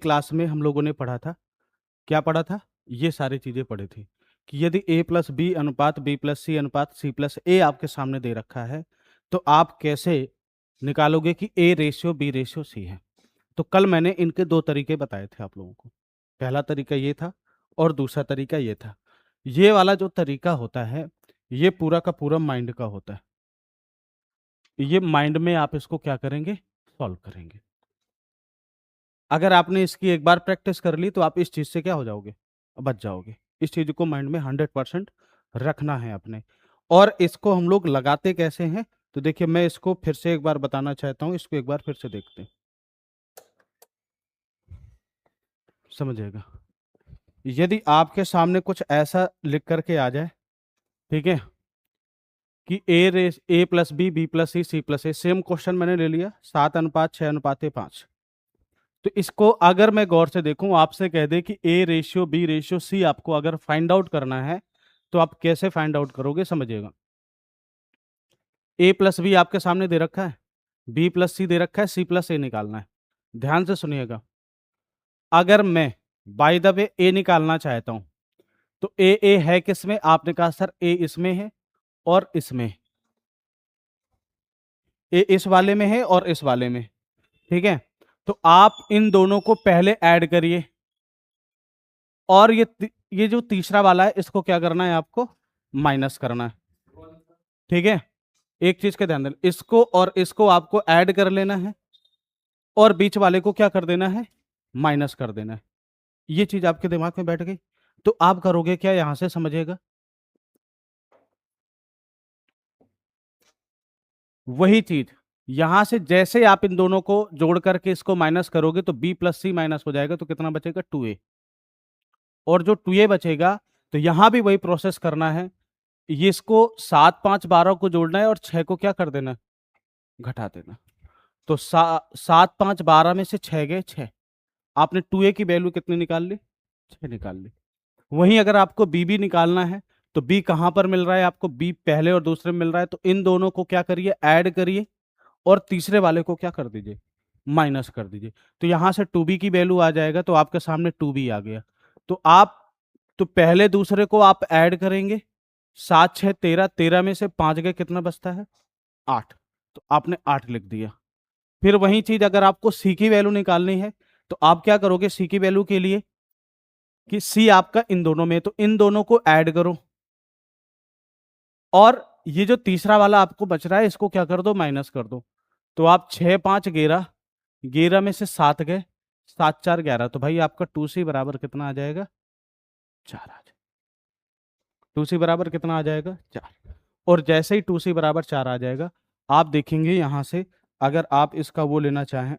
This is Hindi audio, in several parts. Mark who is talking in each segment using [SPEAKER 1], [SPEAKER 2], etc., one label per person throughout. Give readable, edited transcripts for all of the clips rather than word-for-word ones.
[SPEAKER 1] क्लास में हम लोगों ने पढ़ा था, क्या पढ़ा था, ये सारी चीजें पढ़ी थी कि यदि a प्लस बी अनुपात b प्लस सी अनुपात c प्लस a आपके सामने दे रखा है तो आप कैसे निकालोगे कि a ratio b ratio c है। तो कल मैंने इनके दो तरीके बताए थे आप लोगों को, पहला तरीका ये था और दूसरा तरीका ये था। ये वाला जो तरीका होता है ये पूरा का पूरा माइंड का होता है, ये माइंड में आप इसको क्या करेंगे, सॉल्व करेंगे। अगर आपने इसकी एक बार प्रैक्टिस कर ली तो आप इस चीज से क्या हो जाओगे, बच जाओगे। इस चीज को माइंड में 100% रखना है अपने। और इसको हम लोग लगाते कैसे हैं, तो देखिए मैं इसको फिर से एक बार बताना चाहता हूं, इसको एक बार फिर से देखते हैं, समझिएगा। यदि आपके सामने कुछ ऐसा लिख करके आ जाए, ठीक है, कि A plus B plus C plus A, same question मैंने ले लिया 7:6:5, तो इसको अगर मैं गौर से देखूं, आपसे कह दे कि A ratio B ratio C आपको अगर फाइंड आउट करना है तो आप कैसे फाइंड आउट करोगे, समझिएगा। ए प्लस बी आपके सामने दे रखा है, बी प्लस सी दे रखा है, सी प्लस ए निकालना है। ध्यान से सुनिएगा, अगर मैं बाय द वे ए निकालना चाहता हूं तो ए है किसमें, आपने कहा सर ए इसमें है और इसमें, ए इस वाले में है और इस वाले में, ठीक है। तो आप इन दोनों को पहले ऐड करिए और ये जो तीसरा वाला है इसको क्या करना है, आपको माइनस करना है, ठीक है। एक चीज का ध्यान देना, इसको और इसको आपको ऐड कर लेना है और बीच वाले को क्या कर देना है, माइनस कर देना है। ये चीज आपके दिमाग में बैठ गई तो आप करोगे क्या, यहां से समझिएगा, वही चीज यहां से जैसे आप इन दोनों को जोड़ करके इसको माइनस करोगे तो b प्लस सी माइनस हो जाएगा, तो कितना बचेगा 2a, और जो 2a बचेगा तो यहां भी वही प्रोसेस करना है, ये इसको 7 5 12 को जोड़ना है और 6 को क्या कर देना, घटा देना। तो 7 5 12 में से 6 गए 6, आपने 2a की वैल्यू कितनी निकाल ली, 6 निकाल ली। वहीं अगर आपको b भी निकालना है तो b कहां पर मिल रहा है आपको, b पहले और दूसरे में मिल रहा है, तो इन दोनों को क्या करिए, ऐड करिए और तीसरे वाले को क्या कर दीजिए, माइनस कर दीजिए। तो यहां से 2b की वैल्यू आ जाएगा, तो आपके सामने 2b आ गया। तो आप तो पहले दूसरे को आप ऐड करेंगे, 7 6 13, 13 में से 5 गए, कितना बचता है 8, तो आपने 8 लिख दिया। फिर वही चीज अगर आपको सी की वैल्यू निकालनी है तो आप क्या करोगे, सी की वैल्यू के लिए कि सी आपका इन दोनों में, तो इन दोनों को ऐड करो और ये जो तीसरा वाला आपको बच रहा है इसको क्या कर दो, माइनस कर दो। तो आप 6 5 11, 11 में से 7 गए, 7 4 11, तो भाई आपका 2c बराबर कितना आ जाएगा, 4 आ जाएगा। 2c बराबर कितना आ जाएगा, 4। और जैसे ही 2c बराबर 4 आ जाएगा, आप देखेंगे यहां से अगर आप इसका वो लेना चाहें,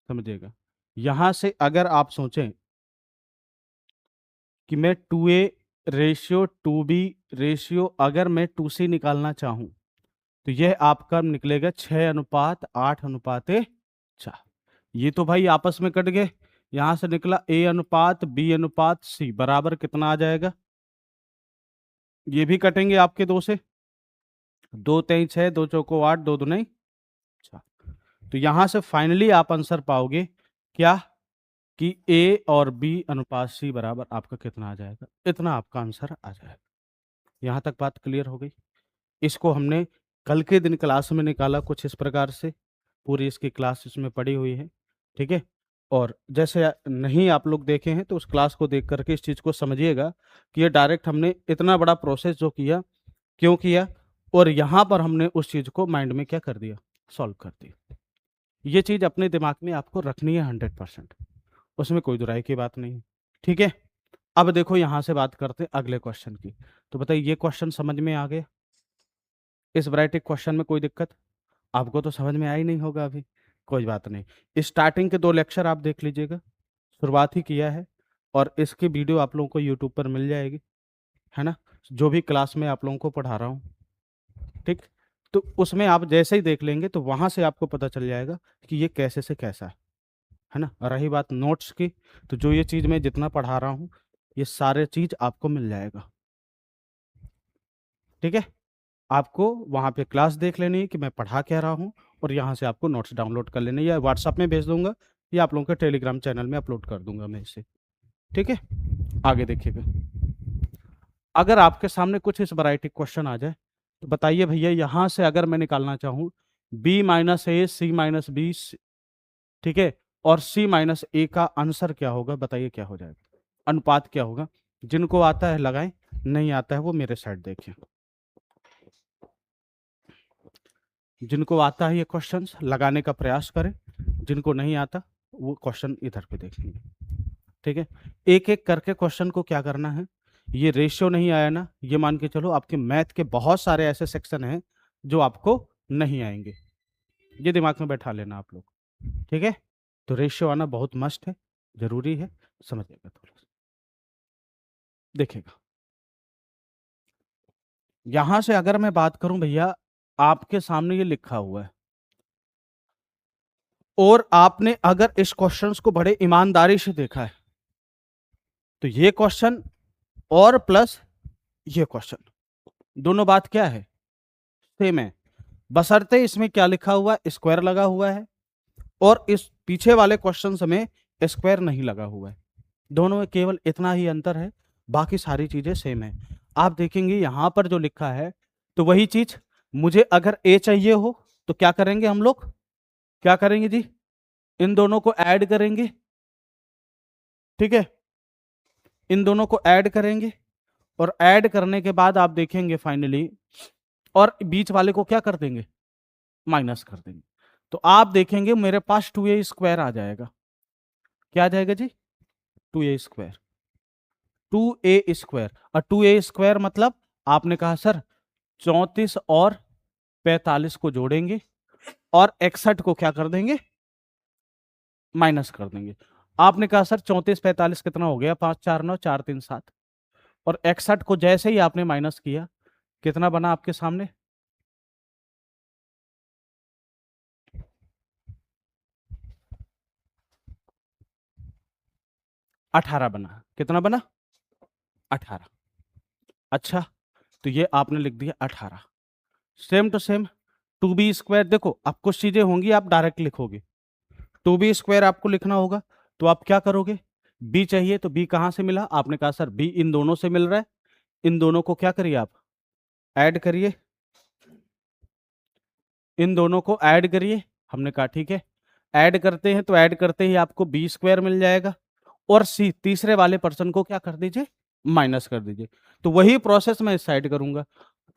[SPEAKER 1] समझिएगा, यहां से अगर आप सोचें कि मैं 2a रेशियो 2b रेशियो अगर मैं 2c निकालना चाहूं तो यह आपका निकलेगा 6:8:4। ये तो भाई आपस में कट गए, यहां से निकला a:b:c बराबर कितना आ जाएगा, ये भी कटेंगे आपके दो से, 2 3 6, 2 चौको 8, 2 दूनी 4। तो यहां से फाइनली आप आंसर पाओगे क्या, कि a और b अनुपात c बराबर आपका कितना आ जाएगा, इतना आपका आंसर आ जाएगा। यहां तक बात क्लियर हो गई। इसको हमने कल के दिन क्लास में निकाला कुछ इस प्रकार से, पूरी इसकी क्लास इसमें पड़ी हुई है, ठीक है। और जैसे नहीं आप लोग देखे हैं तो उस क्लास को देख करके इस चीज़ को समझिएगा कि ये डायरेक्ट हमने इतना बड़ा प्रोसेस जो किया, क्यों किया, और यहाँ पर हमने उस चीज़ को माइंड में क्या कर दिया, सॉल्व कर दिया। ये चीज़ अपने दिमाग में आपको रखनी है 100%, उसमें कोई दुराई की बात नहीं है, ठीक है। अब देखो यहाँ से बात करते हैं अगले क्वेश्चन की। तो बताइए ये क्वेश्चन समझ में आ गया, इस वैरायटी क्वेश्चन में कोई दिक्कत, आपको तो समझ में आई नहीं होगा अभी, कोई बात नहीं। स्टार्टिंग के 2 लेक्चर आप देख लीजिएगा, शुरुआत ही किया है, और इसकी वीडियो आप लोगों को यूट्यूब पर मिल जाएगी, है ना, जो भी क्लास में आप लोगों को पढ़ा रहा हूँ, ठीक। तो उसमें आप जैसे ही देख लेंगे तो वहां से आपको पता चल जाएगा कि ये कैसे से कैसा है ना। रही बात नोट्स की, तो जो ये चीज़ मैं जितना पढ़ा रहा हूँ ये सारे चीज़ आपको मिल जाएगा, ठीक है। आपको वहाँ पे क्लास देख लेनी है कि मैं पढ़ा क्या रहा हूँ, और यहाँ से आपको नोट्स डाउनलोड कर लेने, या व्हाट्सएप में भेज दूंगा, या आप लोगों के टेलीग्राम चैनल में अपलोड कर दूंगा मैं इसे। ठीक है, आगे देखिएगा। अगर आपके सामने कुछ इस वैरायटी क्वेश्चन आ जाए तो बताइए भैया, यहाँ से अगर मैं निकालना चाहूँ b माइनस ए सी माइनस बी, ठीक है, और c माइनस ए का आंसर क्या होगा, बताइए क्या हो जाएगा, अनुपात क्या होगा। जिनको आता है लगाएं, नहीं आता है वो मेरे साइड देखिए। जिनको आता है ये क्वेश्चंस लगाने का प्रयास करें, जिनको नहीं आता वो क्वेश्चन इधर पे देखेंगे। ठीक है, एक एक करके क्वेश्चन को क्या करना है, ये रेशियो नहीं आया ना, ये मान के चलो आपके मैथ के बहुत सारे ऐसे सेक्शन हैं जो आपको नहीं आएंगे, ये दिमाग में बैठा लेना आप लोग। ठीक है, तो रेशियो आना बहुत मस्ट है, जरूरी है, समझिएगा थोड़ा सा। देखिएगा, यहां से अगर मैं बात करूं भैया, आपके सामने ये लिखा हुआ है, और आपने अगर इस क्वेश्चंस को बड़े ईमानदारी से देखा है तो ये क्वेश्चन और प्लस ये क्वेश्चन, दोनों बात क्या है, सेम है, बशर्ते इसमें क्या लिखा हुआ है, स्क्वायर लगा हुआ है, और इस पीछे वाले क्वेश्चन में स्क्वायर नहीं लगा हुआ है। दोनों में केवल इतना ही अंतर है, बाकी सारी चीजें सेम है। आप देखेंगे यहां पर जो लिखा है, तो वही चीज मुझे अगर ए चाहिए हो तो क्या करेंगे हम लोग, क्या करेंगे जी, इन दोनों को ऐड करेंगे। ठीक है, इन दोनों को ऐड करेंगे, और ऐड करने के बाद आप देखेंगे फाइनली, और बीच वाले को क्या कर देंगे, माइनस कर देंगे। तो आप देखेंगे मेरे पास 2a स्क्वायर आ जाएगा, क्या आ जाएगा जी, 2a स्क्वायर, 2a स्क्वायर। और 2a स्क्वायर मतलब आपने कहा सर 34 और 45 को जोड़ेंगे, और 61 को क्या कर देंगे, माइनस कर देंगे। आपने कहा सर 34 45 कितना हो गया, 5 4 9 4 3 7, और 61 को जैसे ही आपने माइनस किया, कितना बना आपके सामने, 18 बना। कितना बना, 18। अच्छा, तो ये आपने लिख दिया 18। Same to same 2b square, देखो अब कुछ चीजें होंगी आप डायरेक्ट लिखोगे, 2b स्क्वायर आपको लिखना होगा, तो आप क्या करोगे, b चाहिए तो b कहां से मिला, आपने कहा सर b इन दोनों से मिल रहा है, इन दोनों को क्या करिए आप, ऐड करिए, इन दोनों को ऐड करिए। हमने कहा ठीक है, ऐड करते हैं, तो ऐड करते ही आपको b स्क्वायर मिल जाएगा, और c तीसरे वाले पर्सन को क्या कर दीजिए, माइनस कर दीजिए। तो वही प्रोसेस मैं इस साइड करूंगा,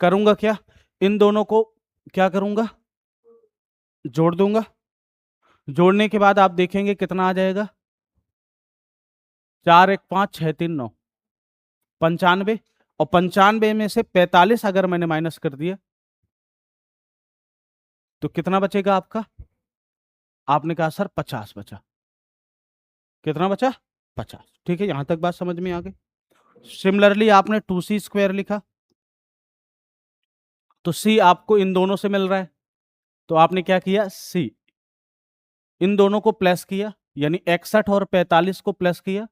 [SPEAKER 1] करूंगा क्या, इन दोनों को क्या करूंगा, जोड़ दूंगा। जोड़ने के बाद आप देखेंगे कितना आ जाएगा, 4 1 5 6 3 9, 95, और 95 में से 45 अगर मैंने माइनस कर दिया तो कितना बचेगा आपका, आपने कहा सर 50 बचा, कितना बचा, 50। ठीक है, यहां तक बात समझ में आ गई। सिमिलरली आपने 2c स्क्वायर लिखा, तो c आपको इन दोनों से मिल रहा है, तो आपने क्या किया, c इन दोनों को प्लस किया, यानी 61 और 45 को प्लस किया,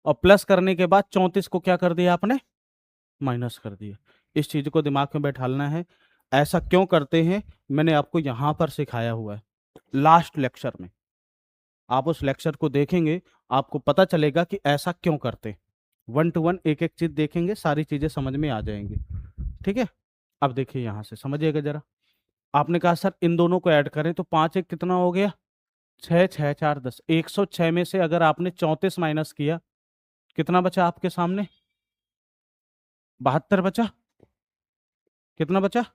[SPEAKER 1] और प्लस करने के बाद 34 को क्या कर दिया आपने, माइनस कर दिया। इस चीज को दिमाग में बैठाना है। ऐसा क्यों करते हैं, मैंने आपको यहां पर सिखाया हुआ है लास्ट लेक्चर में, आप उस लेक्चर को देखेंगे, आपको पता चलेगा कि ऐसा क्यों करते हैं। 1 to 1 एक एक चीज देखेंगे, सारी चीजें समझ में आ जाएंगी। ठीक है, अब देखिए यहां से समझिएगा जरा, आपने कहा सर इन दोनों को ऐड करें, तो 5 1 कितना हो गया, 6 6 4 10, 106 में से अगर आपने 34 माइनस किया, कितना बचा आपके सामने, 72 बचा, कितना बचा,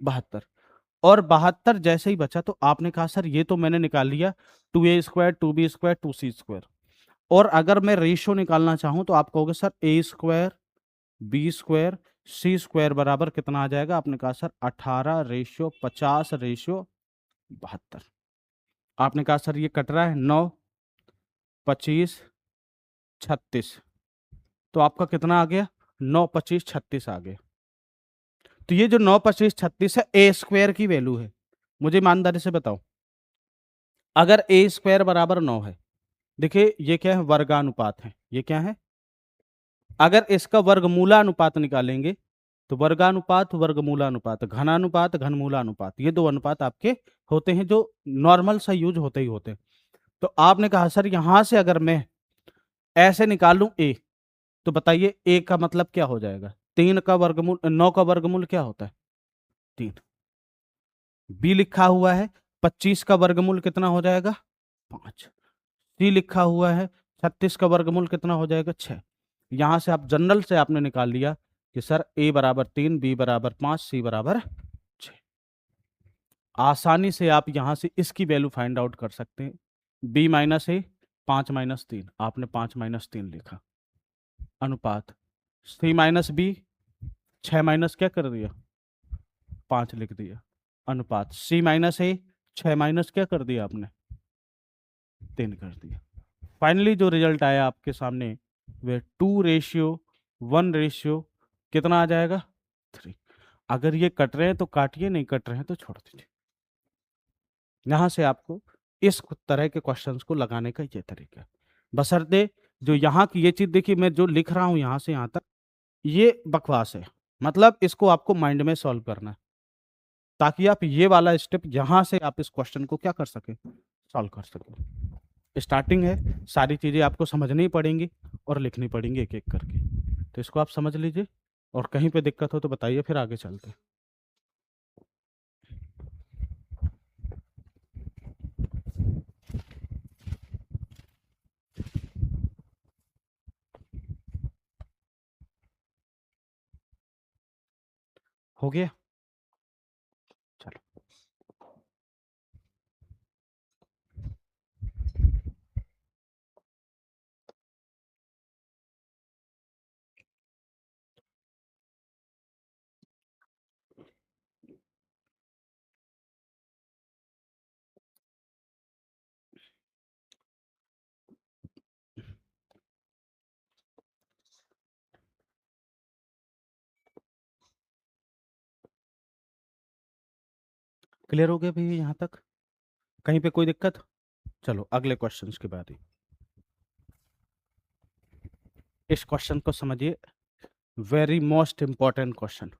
[SPEAKER 1] 72। और 72 जैसे ही बचा, तो आपने कहा सर ये तो मैंने निकाल लिया 2a square 2b square 2c square, और अगर मैं रेशियो निकालना चाहूं तो आप कहोगे sir a square b square c square बराबर कितना आ जाएगा, आपने कहा सर 18 रेशियो 50 रेशियो 72। आपने कहा सर ये कट रहा है 9 25 36, तो आपका कितना आ गया, 9 25 36 आ गया। तो ये जो 9 25 36 है, ए स्क्वायर की वैल्यू है। मुझे ईमानदारी से बताओ, अगर ए स्क्वायर बराबर 9 है, देखिए ये क्या है, वर्गानुपात है, ये क्या है, अगर इसका वर्गमूलानुपात निकालेंगे तो वर्गानुपात वर्गमूलानुपात, घनानुपात घनमूलानुपात, ये 2 अनुपात आपके होते हैं जो नॉर्मल सा यूज होते ही होते हैं। तो आपने कहा सर यहां से अगर मैं ऐसे निकाल लूं ए, तो बताइए ए का मतलब क्या हो जाएगा? 3 का वर्गमूल, 9 का वर्गमूल क्या होता है? 3। बी लिखा हुआ है 25 का वर्गमूल कितना हो जाएगा? 5। सी लिखा हुआ है 36 का वर्गमूल कितना हो जाएगा? 6। यहां से आप जनरल से आपने निकाल लिया कि सर ए बराबर 3, बी बराबर 5, सी बराबर 6। आसानी से आप यहां से इसकी वैल्यू फाइंड आउट कर सकते हैं। बी माइनस ए, 5 माइनस 3, आपने 5 माइनस 3 लिखा, अनुपात सी माइनस बी, 6 माइनस क्या कर दिया? 5 लिख दिया, अनुपात सी माइनस ए, 6 माइनस क्या कर दिया आपने? 3 कर दिया। फाइनली जो रिजल्ट आया आपके सामने वह 2:1 कितना आ जाएगा? 3। अगर ये कट रहे हैं तो काटिए, नहीं कट रहे हैं तो छोड़ दीजिए। यहां से आपको इस तरह के क्वेश्चंस को लगाने का ये तरीका है। बशर्ते जो यहाँ की ये चीज देखिए, मैं जो लिख रहा हूं यहां से यहां तक, ये बकवास है। मतलब इसको आपको माइंड में सॉल्व करना है, ताकि आप ये वाला स्टेप यहां से आप इस क्वेश्चन को क्या कर सके, सॉल्व कर सके। स्टार्टिंग है, सारी चीजें आपको समझनी पड़ेंगी और लिखनी पड़ेंगी एक एक करके। तो इसको आप समझ लीजिए, और कहीं पे दिक्कत हो तो बताइए, फिर आगे चलते हैं। हो गया? चलो। क्लियर हो गया भैया यहाँ तक? कहीं पे कोई दिक्कत? चलो अगले क्वेश्चंस की बारी। इस क्वेश्चन को समझिए, वेरी मोस्ट इंपॉर्टेंट क्वेश्चन।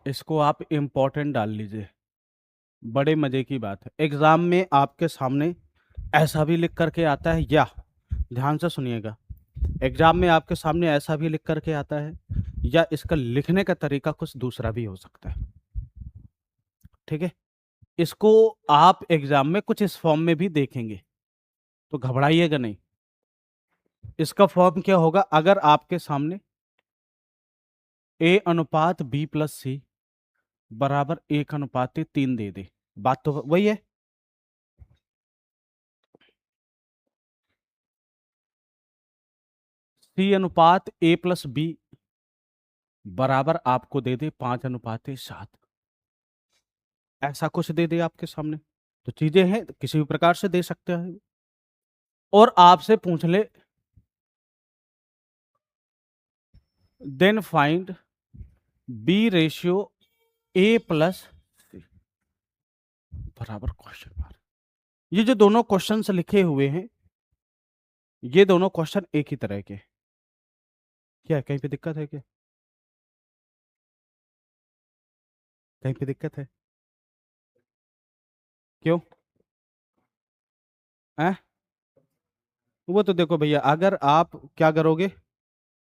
[SPEAKER 1] इसको आप इंपॉर्टेंट डाल लीजिए, बड़े मजे की बात है। एग्जाम में आपके सामने ऐसा भी लिख करके आता है, या ध्यान से सुनिएगा, एग्जाम में आपके सामने ऐसा भी लिख करके आता है, या इसका लिखने का तरीका कुछ दूसरा भी हो सकता है। ठीक है, इसको आप एग्जाम में कुछ इस फॉर्म में भी देखेंगे, तो घबराइएगा नहीं। इसका फॉर्म क्या होगा? अगर आपके सामने ए अनुपात बी प्लस सी बराबर 1:3 दे दे, बात तो वही है। सी अनुपात ए प्लस बी बराबर आपको दे दे 5:7, ऐसा कुछ दे दे आपके सामने, तो चीजें हैं किसी भी प्रकार से दे सकते हैं, और आपसे पूछ ले then find B ratio A plus सी बराबर क्वेश्चन मार्क। ये जो दोनों क्वेश्चंस लिखे हुए हैं, ये दोनों क्वेश्चन एक ही तरह के। क्या कहीं पे दिक्कत है? क्या कहीं पे दिक्कत है? क्यों है? वो तो देखो भैया, अगर आप क्या करोगे,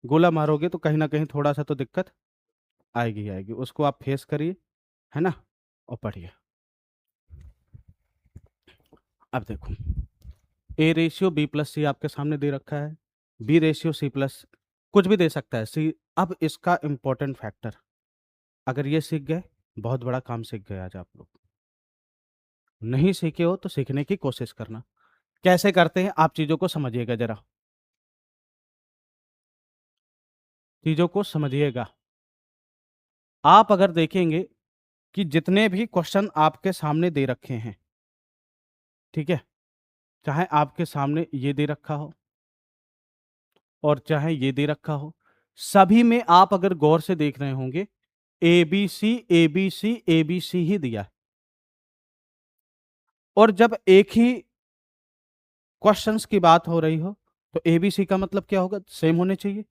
[SPEAKER 1] गोला मारोगे, तो कहीं ना कहीं थोड़ा सा तो दिक्कत आएगी आएगी, उसको आप फेस करिए, है ना, और पढ़िए। अब देखो, ए रेशियो बी प्लस सी आपके सामने दे रखा है, बी रेशियो सी प्लस, कुछ भी दे सकता है सी। अब इसका इंपॉर्टेंट फैक्टर, अगर ये सीख गए, बहुत बड़ा काम सीख गए आज आप लोग। नहीं सीखे हो तो सीखने की कोशिश करना। कैसे करते हैं आप चीजों को समझिएगा जरा, चीजों को समझिएगा। आप अगर देखेंगे कि जितने भी क्वेश्चन आपके सामने दे रखे हैं, ठीक है, चाहे आपके सामने ये दे रखा हो और चाहे ये दे रखा हो, सभी में आप अगर गौर से देख रहे होंगे, A B C A B C A B C ही दिया है। और जब एक ही क्वेश्चंस की बात हो रही हो, तो ए बी सी का मतलब क्या होगा? सेम होने चाहिए।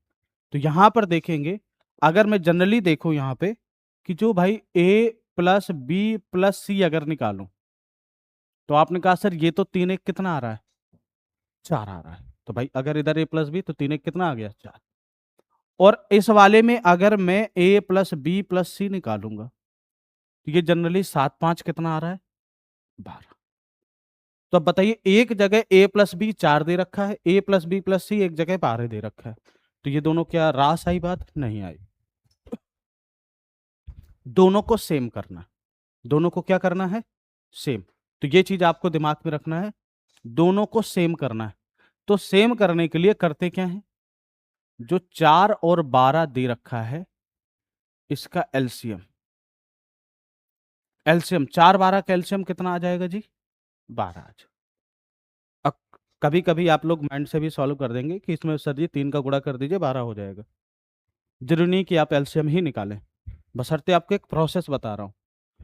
[SPEAKER 1] तो यहां पर देखेंगे, अगर मैं जनरली देखूं यहां पे कि जो भाई a प्लस बी प्लस सी अगर निकालूं, तो आपने कहा सर ये तो 3 1 कितना आ रहा है, 4 आ रहा है। तो भाई अगर इधर a प्लस बी तो 3 1 कितना आ गया, 4। और इस वाले में अगर मैं a प्लस बी प्लस सी निकालूंगा, तो ये जनरली 7 5 कितना आ रहा है, 12। तो अब बताइए, एक जगह a प्लस बी 4 दे रखा है, a प्लस बी प्लस सी एक जगह 12 दे रखा है, तो ये दोनों क्या रास आई, बात नहीं आई। दोनों को सेम करना, दोनों को क्या करना है, सेम। तो ये चीज आपको दिमाग में रखना है, दोनों को सेम करना है। तो सेम करने के लिए करते क्या है, जो 4 और 12 दे रखा है इसका एलसीएम, एलसीएम 4 12 का एलसीएम कितना आ जाएगा जी, 12 आ जाएगा। अब कभी कभी आप लोग माइंड से भी सॉल्व कर देंगे कि इसमें सर जी 3 का गुणा कर दीजिए 12 हो जाएगा। जरूरी नहीं कि आप एलसीएम ही निकालें, बशर्ते आपको एक प्रोसेस बता रहा हूं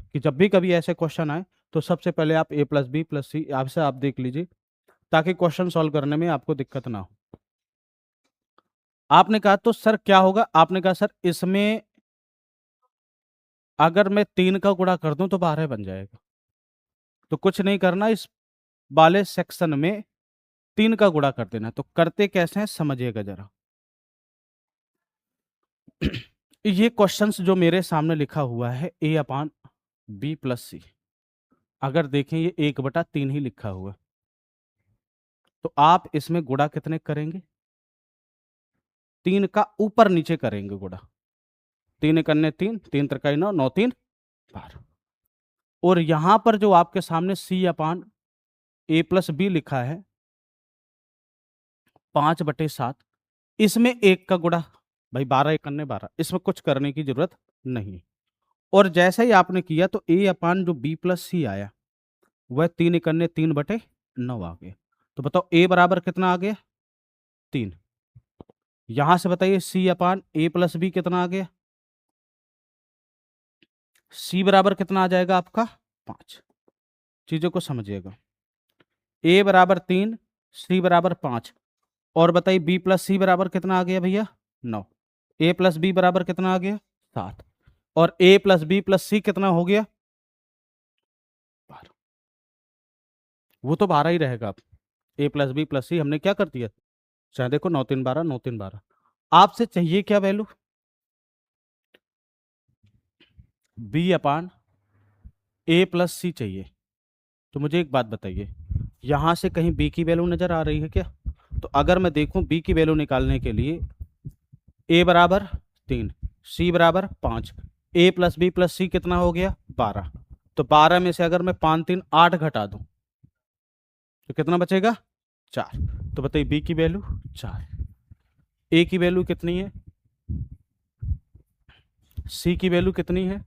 [SPEAKER 1] कि जब भी कभी ऐसे क्वेश्चन आए तो सबसे पहले आप a प्लस बी प्लस सी आपसे आप देख लीजिए, ताकि क्वेश्चन सॉल्व करने में आपको दिक्कत ना हो। आपने कहा तो सर क्या होगा, आपने कहा सर इसमें अगर मैं 3 का गुणा कर दूं तो 12 बन जाएगा। तो कुछ नहीं करना, इस वाले सेक्शन में 3 का गुणा कर देना। तो करते कैसे हैं समझिएगा जरा। ये क्वेश्चंस जो मेरे सामने लिखा हुआ है a अपान बी प्लस सी, अगर देखें ये 1/3 ही लिखा हुआ, तो आप इसमें गुणा कितने करेंगे, 3 का ऊपर नीचे करेंगे गुणा। 3 1 3, 3 3 9, 9 3 12। और यहां पर जो आपके सामने c upon a plus B लिखा है 5/7, इसमें 1 का गुणा, भाई 12 1 12, इसमें कुछ करने की जरूरत नहीं। और जैसे ही आपने किया तो a अपान जो b प्लस सी आया वह 3 1 3/9 आ गया। तो बताओ a बराबर कितना आ गया, 3। यहां से बताइए c upon a plus B कितना आ गया, c बराबर कितना आ जाएगा आपका 5। चीजों को समझिएगा, a बराबर 3, c बराबर 5, और बताइए b प्लस सी बराबर कितना आ गया भैया, 9। a प्लस बी बराबर कितना आ गया, 7। और a प्लस बी प्लस सी कितना हो गया, 12। वो तो 12 ही रहेगा। अब a प्लस बी प्लस सी हमने क्या कर दिया, चाहे देखो 9 3 12, 9 3 12। आपसे चाहिए क्या वैल्यू, b अपान a प्लस सी चाहिए। तो मुझे एक बात बताइए, यहां से कहीं b की वैल्यू नजर आ रही है क्या। तो अगर मैं देखूं b की वैल्यू निकालने के लिए a बराबर 3, c बराबर 5, a प्लस बी प्लस सी कितना हो गया 12। तो 12 में से अगर मैं 5 3 8 घटा दूं तो कितना बचेगा, 4। तो बताइए b की वैल्यू 4, a की वैल्यू कितनी है, c की वैल्यू कितनी है,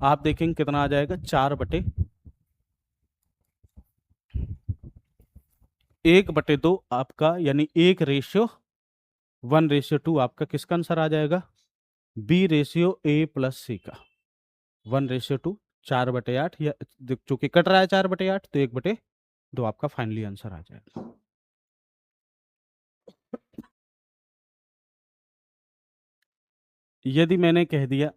[SPEAKER 1] आप देखेंगे कितना आ जाएगा, 4/1/2 आपका, यानी 1:1:2 आपका किसका आंसर आ जाएगा, b रेशियो a प्लस सी का 1:2, 4/8, या चूंकि कट रहा है 4/8 तो 1/2 आपका फाइनली आंसर आ जाएगा। यदि मैंने कह दिया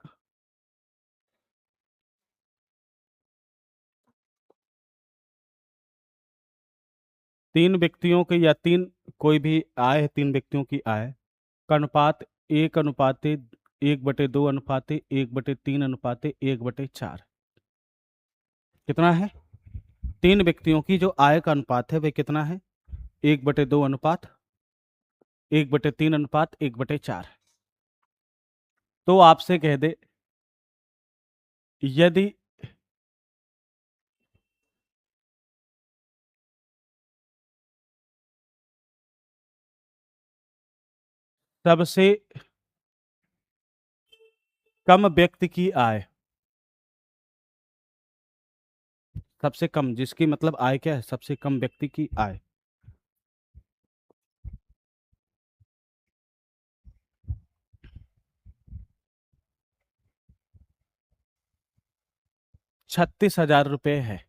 [SPEAKER 1] तीन व्यक्तियों के, या तीन कोई भी आय है, 3 व्यक्तियों की आय का अनुपात 1:2:1/3:1/4, कितना है, 3 व्यक्तियों की जो आय का अनुपात है वह कितना है, 1:2:1/3:1/4। तो आपसे कह दे, यदि सबसे कम व्यक्ति की आय, सबसे कम जिसकी मतलब आय क्या है, सबसे कम व्यक्ति की आय 36,000 रुपए है,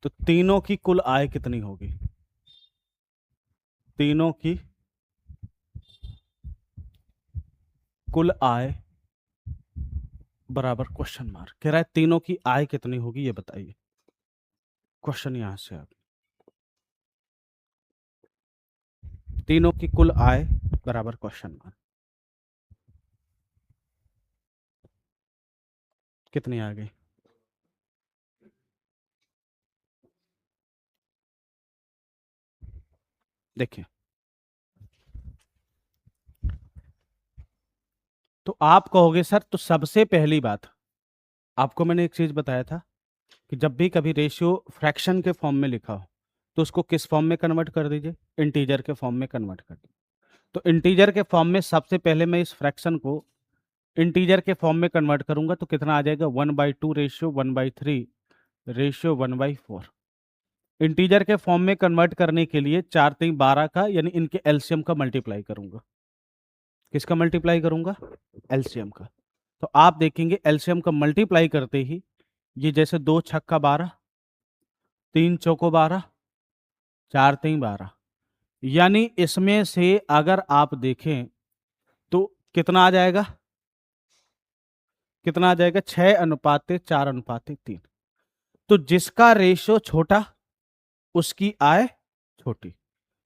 [SPEAKER 1] तो तीनों की कुल आय कितनी होगी, तीनों की कुल आय बराबर क्वेश्चन मार्क। कह रहा है तीनों की आय कितनी होगी ये बताइए। क्वेश्चन यहां से आप, तीनों की कुल आय बराबर क्वेश्चन मार्क, कितनी आ गई? देखिए, तो आप कहोगे सर, तो सबसे पहली बात आपको मैंने एक चीज बताया था कि जब भी कभी रेशियो फ्रैक्शन के फॉर्म में लिखा हो तो उसको किस फॉर्म में कन्वर्ट कर दीजिए? इंटीजर के फॉर्म में कन्वर्ट कर दीजिए। तो इंटीजर के फॉर्म में सबसे पहले मैं इस फ्रैक्शन को इंटीजर के फॉर्म में कन्वर्ट करूंगा तो कितना आ जाएगा? 1/2 रेशियो 1/3 रेशियो 1/4। इंटीजर के फॉर्म में कन्वर्ट करने के लिए 4 3 12 का यानी इनके एलसीएम का मल्टीप्लाई करूंगा। किसका मल्टीप्लाई करूंगा? एलसीएम का। तो आप देखेंगे एलसीएम का मल्टीप्लाई करते ही ये जैसे 2 छक्का 12, 3 चौको 12, 4 3 12, यानी इसमें से अगर आप देखें तो कितना आ जाएगा? कितना आ जाएगा? 6:4:3। तो जिसका रेशियो छोटा उसकी आय छोटी,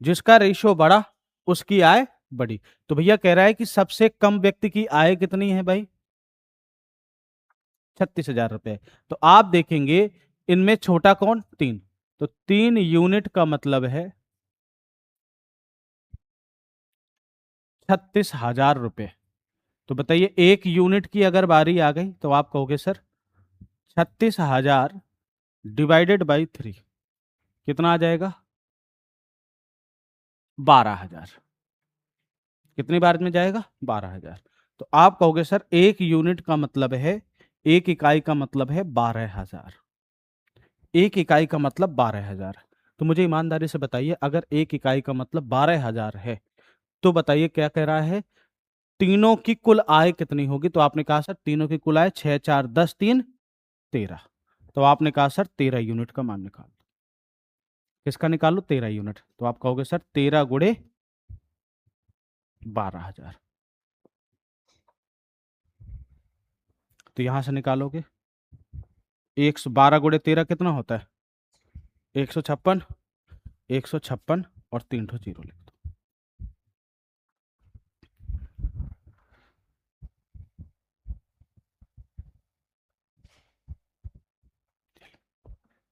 [SPEAKER 1] जिसका रेशियो बड़ा उसकी आय बड़ी। तो भैया कह रहा है कि सबसे कम व्यक्ति की आय कितनी है भाई? 36,000 रुपए। तो आप देखेंगे इनमें छोटा कौन? 3। तो 3 यूनिट का मतलब है 36,000 रुपए। तो बताइए, 1 यूनिट की अगर बारी आ गई तो आप कहोगे सर 36,000 डिवाइडेड बाई 3 कितना आ जाएगा? 12,000। कितनी बार में जाएगा? 12,000। तो आप कहोगे सर 1 यूनिट का मतलब है, 1 इकाई का मतलब है 12,000। 1 इकाई का मतलब 12,000। तो मुझे ईमानदारी से बताइए, अगर 1 इकाई का मतलब 12,000 है तो बताइए क्या कह रहा है? तीनों की कुल आय कितनी होगी? तो आपने कहा सर तीनों की कुल आय 6 4 10 3 13। तो आपने कहा सर 13 यूनिट का मान निकालो। किसका निकालो? 13 यूनिट। तो आप कहोगे सर 13 गुणे 12,000। तो यहां से निकालोगे 112 गुणे 13 कितना होता है? 156। 156 और 3 ठो जीरो लिख दो।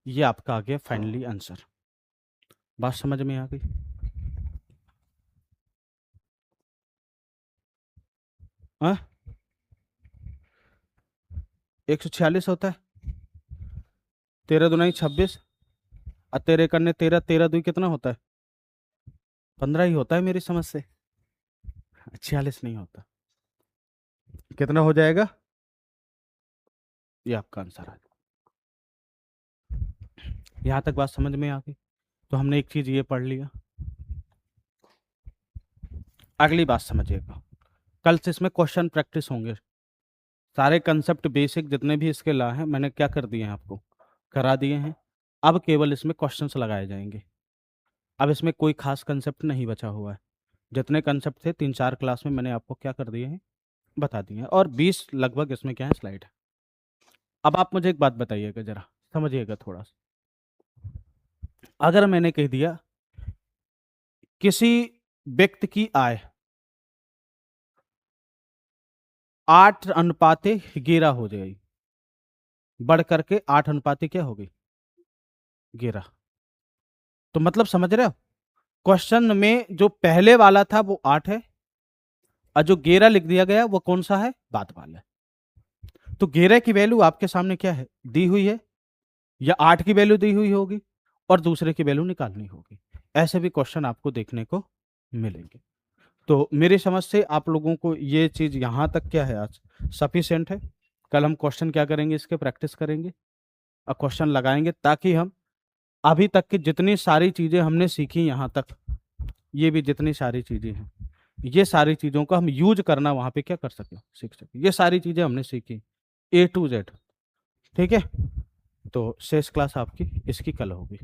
[SPEAKER 1] ये आपका आ गया फाइनली आंसर। बात समझ में आ गई? हाँ, 146 होता है। 13 दूनी 26 और 13 करने 13, 13 दूनी कितना होता है? 15 ही होता है मेरी समझ से। 46 नहीं होता। कितना हो जाएगा? ये आपका आंसर आ जाएगा। यहां तक बात समझ में आ गई? तो हमने एक चीज ये पढ़ लिया। अगली बात समझिएगा, कल से इसमें क्वेश्चन प्रैक्टिस होंगे। सारे कंसेप्ट बेसिक जितने भी इसके ला हैं मैंने क्या कर दिए हैं? आपको करा दिए हैं। अब केवल इसमें क्वेश्चंस लगाए जाएंगे। अब इसमें कोई खास कंसेप्ट नहीं बचा हुआ है। जितने कंसेप्ट थे 3 4 क्लास में मैंने आपको क्या कर दिए हैं? बता दिए हैं। और 20 लगभग इसमें क्या है? स्लाइड है। अब आप मुझे एक बात बताइएगा, जरा समझिएगा थोड़ा सा। अगर मैंने कह दिया किसी व्यक्ति की आय 8:11 हो जाएगी, बढ़ करके 8 क्या हो गई? 11। तो मतलब समझ रहे हो, क्वेश्चन में जो पहले वाला था वो 8 है और जो 11 लिख दिया गया वो कौन सा है? बाद वाला है। तो 11 की वैल्यू आपके सामने क्या है? दी हुई है, या 8 की वैल्यू दी हुई होगी और दूसरे की वैल्यू निकालनी होगी। ऐसे भी क्वेश्चन आपको देखने को मिलेंगे। तो मेरी समझ से आप लोगों को ये चीज यहां तक क्या है आज सफिशिएंट है। कल हम क्वेश्चन क्या करेंगे? इसके प्रैक्टिस करेंगे और क्वेश्चन लगाएंगे, ताकि हम अभी तक की जितनी सारी चीजें हमने सीखी यहाँ तक, ये भी जितनी सारी चीजें हैं, ये सारी चीजों का हम यूज करना वहां पे क्या कर सके? सीख सके। ये सारी चीजें हमने सीखी A to Z। ठीक है, तो शेष क्लास आपकी इसकी कल होगी।